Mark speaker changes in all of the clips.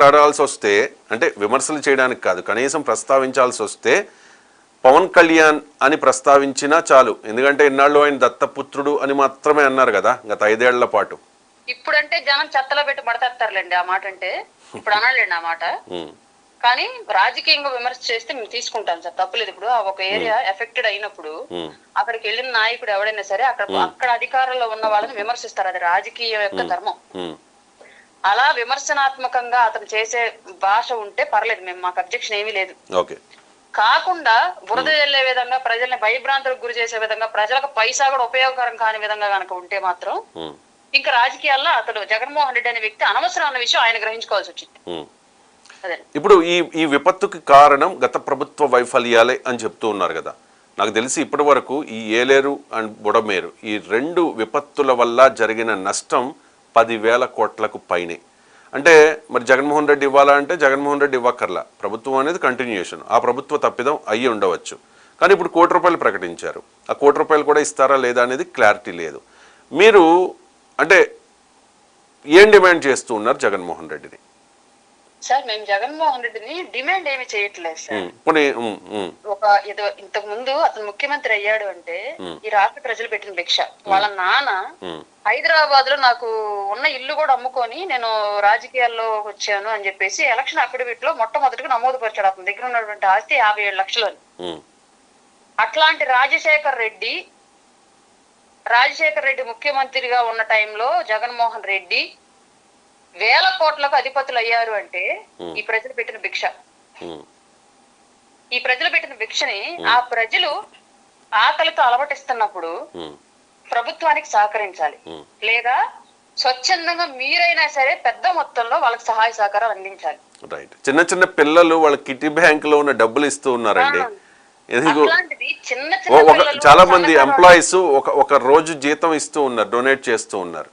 Speaker 1: మాట్లాడాల్సి వస్తే అంటే విమర్శలు చేయడానికి కాదు, కనీసం ప్రస్తావించాల్సి వస్తే పవన్ కళ్యాణ్ అని ప్రస్తావించినా చాలు. ఎందుకంటే ఇన్నాళ్ళు ఆయన దత్తపుత్రుడు అని మాత్రమే అన్నారు కదా గత 5 ఏళ్ల పాటు.
Speaker 2: ఇప్పుడంటే జనం చెత్తలో పెట్టి పడతారులేండి ఆ మాట. అంటే ఇప్పుడు అనలేండి ఆ మాట. కానీ రాజకీయంగా విమర్శ చేస్తే మేము తీసుకుంటాం సార్, తప్పులేదు. ఇప్పుడు ఒక ఏరియా ఎఫెక్టెడ్ అయినప్పుడు అక్కడికి వెళ్ళిన నాయకుడు ఎవడైనా సరే అక్కడ అధికారంలో ఉన్న వాళ్ళని విమర్శిస్తారు. అది రాజకీయం యొక్క ధర్మం. అలా విమర్శనాత్మకంగా అతను చేసే భాష ఉంటే పర్లేదు, మేము మాకు అబ్జెక్షన్ ఏమీ లేదు. కాకుండా బురద వెళ్లే విధంగా, ప్రజల్ని భయభ్రాంతులకు గురి చేసే విధంగా, ప్రజలకు పైసా కూడా ఉపయోగకరం కాని విధంగా కనుక ఉంటే మాత్రం ఇంకా రాజకీయాల్లో అతడు జగన్మోహన్ రెడ్డి అనే వ్యక్తి అనవసరం అన్న విషయం ఆయన గ్రహించుకోవాల్సి వచ్చింది.
Speaker 1: ఇప్పుడు ఈ విపత్తుకి కారణం గత ప్రభుత్వ వైఫల్యాలే అని చెప్తూ ఉన్నారు కదా. నాకు తెలిసి ఇప్పటి వరకు ఈ ఏలేరు అండ్ బుడమేరు ఈ 2 విపత్తుల వల్ల జరిగిన నష్టం 10,000 కోట్లకు పైనే. అంటే మరి జగన్మోహన్ రెడ్డి ఇవ్వాలా అంటే జగన్మోహన్ రెడ్డి ఇవ్వక్కర్లా, ప్రభుత్వం అనేది కంటిన్యూషన్. ఆ ప్రభుత్వ తప్పిదం అయ్యి ఉండవచ్చు. కానీ ఇప్పుడు ₹1 కోటి ప్రకటించారు. ఆ ₹1 కోటి కూడా ఇస్తారా లేదా అనేది క్లారిటీ లేదు. మీరు అంటే ఏం డిమాండ్ చేస్తూ ఉన్నారు జగన్మోహన్ రెడ్డిని?
Speaker 2: సార్ మేము జగన్మోహన్ రెడ్డిని డిమాండ్ ఏమి చేయట్లేదు సార్. ఇంతకు ముందు అతను ముఖ్యమంత్రి అయ్యాడు అంటే ఈ రాష్ట్ర ప్రజలు పెట్టిన భిక్ష. వాళ్ళ నాన్న హైదరాబాద్ లో నాకు ఉన్న ఇల్లు కూడా అమ్ముకొని నేను రాజకీయాల్లో వచ్చాను అని చెప్పేసి ఎలక్షన్ అఫిడవిట్ లో మొట్టమొదటిగా నమోదు పరిచాడు. అతని దగ్గర ఉన్నటువంటి ఆస్తి 57 లక్షలు అని. అట్లాంటి రాజశేఖర్ రెడ్డి ముఖ్యమంత్రిగా ఉన్న టైంలో జగన్మోహన్ రెడ్డి 1000 కోట్లకు అధిపతులు అయ్యారు అంటే ఈ ప్రజలు పెట్టిన భిక్ష. ఈ ప్రజలు పెట్టిన భిక్షని ఆ ప్రజలు ఆకలితో అలవటిస్తున్నప్పుడు ప్రభుత్వానికి సహకరించాలి, లేదా స్వచ్ఛందంగా మీరైనా సరే పెద్ద మొత్తంలో వాళ్ళకి సహాయ సహకారాలు అందించాలి.
Speaker 1: రైట్. చిన్న చిన్న పిల్లలు వాళ్ళ కిటీ బ్యాంక్ లో ఉన్న డబ్బులు ఇస్తూ ఉన్నారండి. చాలా మంది ఎంప్లాయీస్ ఒక రోజు జీతం ఇస్తూ ఉన్నారు, డొనేట్ చేస్తూ ఉన్నారు.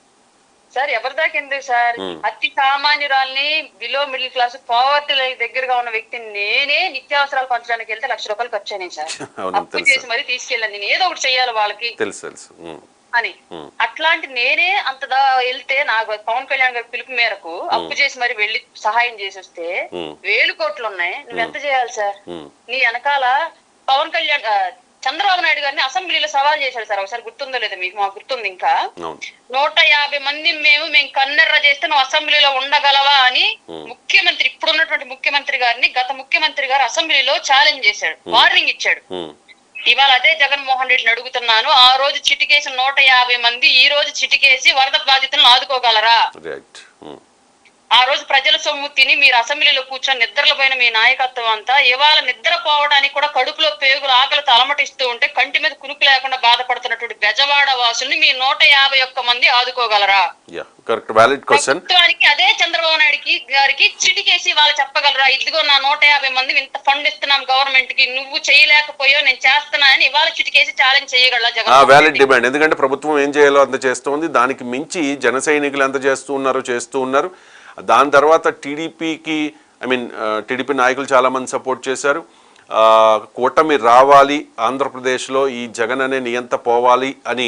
Speaker 2: సార్ ఎవరి దాకా ఎందుకు సార్, అతి సామాన్యురాల్ని, బిలో మిడిల్ క్లాస్, పావర్టీ దగ్గరగా ఉన్న వ్యక్తిని నేనే నిత్యావసరాలు పంచడానికి వెళ్తే ₹1,00,000 ఖర్చు అయినాయి సార్. అప్పు చేసి మరి తీసుకెళ్ళాను, నేను ఏదో ఒకటి చెయ్యాలి వాళ్ళకి అని. అట్లాంటి నేనే అంతదా వెళ్తే నాకు పవన్ కళ్యాణ్ గారి పిలుపు మేరకు అప్పు చేసి మరి వెళ్లి సహాయం చేసి వస్తే 1000 కోట్లు ఉన్నాయి. నువ్వెంత చేయాలి సార్? నీ వెనకాల పవన్ కళ్యాణ్ చంద్రబాబు నాయుడు గారిని అసెంబ్లీలో సవాల్ చేశాడు సార్. ఒకసారి గుర్తుందో లేదో మీకు? మాకు గుర్తుంది. ఇంకా 150 మంది మేము కన్నెర్ర చేస్తే నువ్వు అసెంబ్లీలో ఉండగలవా అని ముఖ్యమంత్రి, ఇప్పుడున్నటువంటి ముఖ్యమంత్రి గారిని గత ముఖ్యమంత్రి గారు అసెంబ్లీలో ఛాలెంజ్ చేశాడు, వార్నింగ్ ఇచ్చాడు. ఇవాళ అదే జగన్మోహన్ రెడ్డిని అడుగుతున్నాను, ఆ రోజు చిటికేసిన 150 మంది ఈ రోజు చిటికేసి వరద బాధితులను ఆదుకోగలరా? ఆ రోజు ప్రజల సొమ్ము తిని మీరు అసెంబ్లీలో కూర్చొని నిద్రలో పోయిన మీ నాయకత్వం అంతా ఇవాళ నిద్రపోవడానికి కూడా కడుపులో పేగులు ఆకలితో అలమటిస్తూ ఉంటే కంటి మీద కునుకు లేకుండా బాధపడుతున్నటువంటి బెజవాడ వాసుల్ని మీ 151 మంది ఆదుకోగలరా? ప్రభుత్వానికి అదే చంద్రబాబు నాయుడు గారికి చిటికేసి వాళ్ళు చెప్పగలరా, ఇదిగో నా 150 మంది ఇంత ఫండ్ ఇస్తున్నాం గవర్నమెంట్ కి, నువ్వు చేయలేకపోయో నేను చేస్తున్నా అని ఇవాళ చిటికేసి ఛాలెంజ్ చేయగలరా జగన్?
Speaker 1: డిమాండ్. ఎందుకంటే ప్రభుత్వం ఏం చేయాలో అంత చేస్తుంది, దానికి మించి జన సైనికులు ఎంత చేస్తూ ఉన్నారు. దాని తర్వాత టీడీపీ నాయకులు చాలామంది సపోర్ట్ చేశారు. కూటమి రావాలి, ఆంధ్రప్రదేశ్లో ఈ జగన్ అనే నియంత పోవాలి అని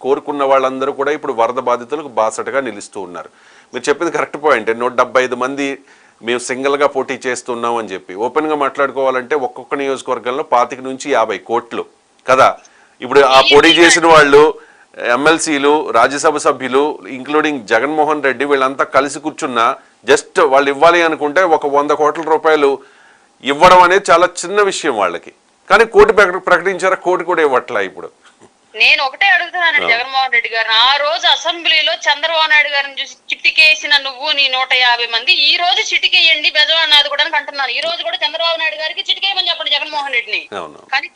Speaker 1: కోరుకున్న వాళ్ళందరూ కూడా ఇప్పుడు వరద బాధితులకు బాసటగా నిలుస్తూ ఉన్నారు. మీరు చెప్పింది కరెక్ట్ పాయింట్. 175 మంది మేము సింగిల్గా పోటీ చేస్తున్నాం అని చెప్పి ఓపెన్గా మాట్లాడుకోవాలంటే ఒక్కొక్క నియోజకవర్గంలో 25 నుంచి 50 కోట్లు కదా. ఇప్పుడు ఆ పోటీ చేసిన వాళ్ళు ఎమ్మెల్సీలు, రాజ్యసభ సభ్యులు, ఇంక్లూడింగ్ జగన్మోహన్ రెడ్డి, వీళ్ళంతా కలిసి కూర్చున్నా జస్ట్ వాళ్ళు ఇవ్వాలి అనుకుంటే ఒక ₹100 కోట్ల ఇవ్వడం అనేది చాలా చిన్న విషయం వాళ్ళకి. కానీ కోటి ప్రకటించారా? కోటి కూడా ఇవ్వట్లా. ఇప్పుడు
Speaker 2: నేను ఒకటే అడుగుతున్నాను జగన్మోహన్ రెడ్డి గారు, ఆ రోజు అసెంబ్లీలో చంద్రబాబు నాయుడు గారిని చూసి చిటికేసిన నువ్వు నీ 150 మంది ఈ రోజు చిటికేయండి బెజవాడ నాది కూడా అంటున్నాను. ఈ రోజు కూడా చంద్రబాబు నాయుడు గారికి చిటికేయమని చెప్పండి జగన్మోహన్ రెడ్డిని. కానీ